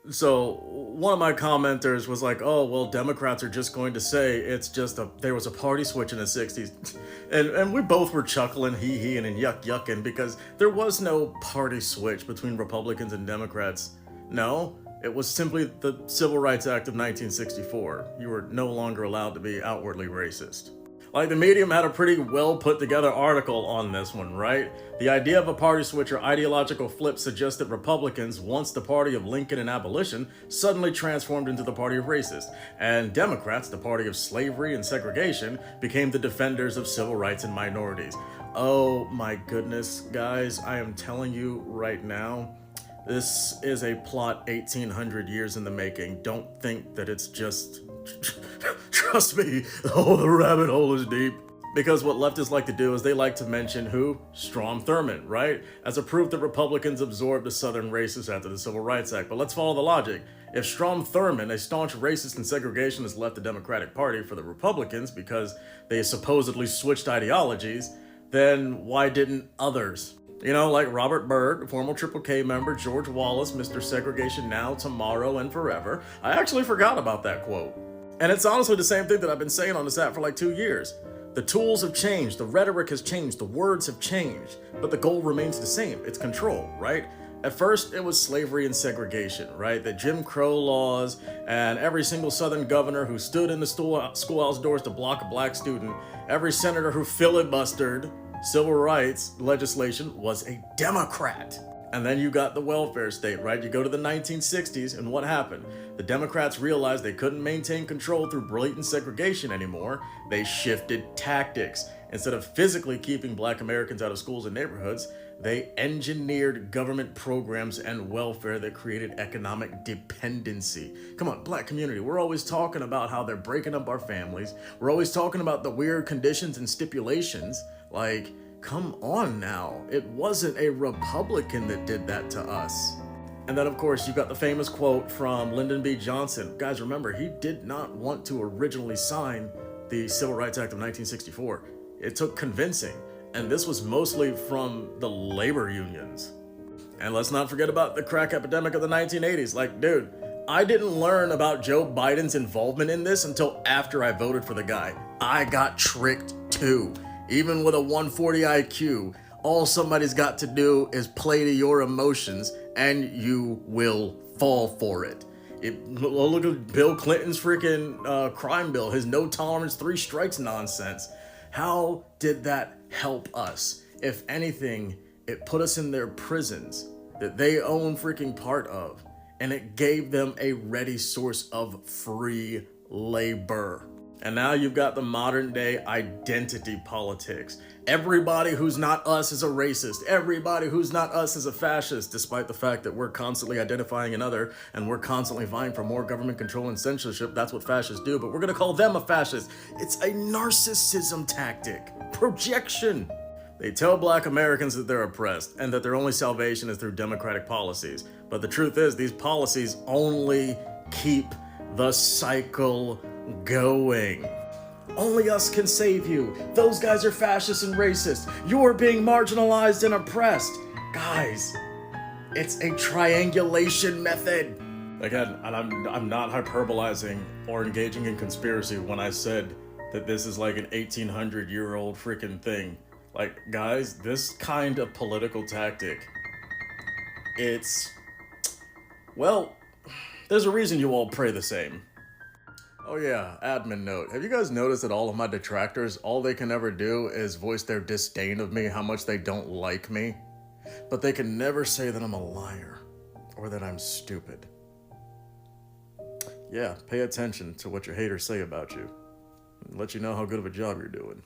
So one of my commenters was like, "Oh, well, Democrats are just going to say it's just a there was a party switch in the '60s," and we both were chuckling, hee and yuck yucking because there was no party switch between Republicans and Democrats. No, it was simply the Civil Rights Act of 1964. You were no longer allowed to be outwardly racist. Like the Medium had a pretty well put together article on this one, right? The idea of a party switch or ideological flip suggests that Republicans, once the party of Lincoln and abolition, suddenly transformed into the party of racists, and Democrats, the party of slavery and segregation, became the defenders of civil rights and minorities. Oh my goodness, guys, I am telling you right now, this is a plot 1800 years in the making. Don't think that it's just. Trust me, oh, the rabbit hole is deep. Because what leftists like to do is they like to mention who? Strom Thurmond, right? As a proof that Republicans absorbed the Southern racists after the Civil Rights Act. But let's follow the logic. If Strom Thurmond, a staunch racist and segregationist, left the Democratic Party for the Republicans because they supposedly switched ideologies, then why didn't others? You know, like Robert Byrd, former Triple K member, George Wallace, Mr. Segregation Now, Tomorrow, and Forever. I actually forgot about that quote. And it's honestly the same thing that I've been saying on this app for like 2 years. The tools have changed, the rhetoric has changed, the words have changed, but the goal remains the same. It's control, right? At first, it was slavery and segregation, right? The Jim Crow laws and every single Southern governor who stood in the schoolhouse doors to block a black student, every senator who filibustered civil rights legislation was a Democrat. And then you got the welfare state, right? You go to the 1960s, and what happened? The Democrats realized they couldn't maintain control through blatant segregation anymore. They shifted tactics. Instead of physically keeping black Americans out of schools and neighborhoods, they engineered government programs and welfare that created economic dependency. Come on, black community, we're always talking about how they're breaking up our families. We're always talking about the weird conditions and stipulations. Like, come on now. It wasn't a Republican that did that to us. And then, of course, you got the famous quote from Lyndon B. Johnson. Guys, remember, he did not want to originally sign the Civil Rights Act of 1964. It took convincing, and this was mostly from the labor unions. And let's not forget about the crack epidemic of the 1980s. Like, dude, I didn't learn about Joe Biden's involvement in this until after I voted for the guy. I got tricked too. Even with a 140 IQ, all somebody's got to do is play to your emotions and you will fall for it. Look at Bill Clinton's freaking crime bill, his no tolerance, 3 strikes nonsense. How did that help us? If anything, it put us in their prisons that they own freaking part of, and it gave them a ready source of free labor. And now you've got the modern day identity politics. Everybody who's not us is a racist. Everybody who's not us is a fascist, despite the fact that we're constantly identifying another and we're constantly vying for more government control and censorship. That's what fascists do, but we're gonna call them a fascist. It's a narcissism tactic. Projection. They tell black Americans that they're oppressed and that their only salvation is through democratic policies. But the truth is, these policies only keep the cycle going. Only us can save you. Those guys are fascist and racist. You're being marginalized and oppressed. Guys, it's a triangulation method. Again, and I'm not hyperbolizing or engaging in conspiracy when I said that this is like an 1800-year-old freaking thing. Like, guys, this kind of political tactic, well, there's a reason you all pray the same. Oh yeah, admin note. Have you guys noticed that all of my detractors, all they can ever do is voice their disdain of me, how much they don't like me? But they can never say that I'm a liar or that I'm stupid. Yeah, pay attention to what your haters say about you and let you know how good of a job you're doing.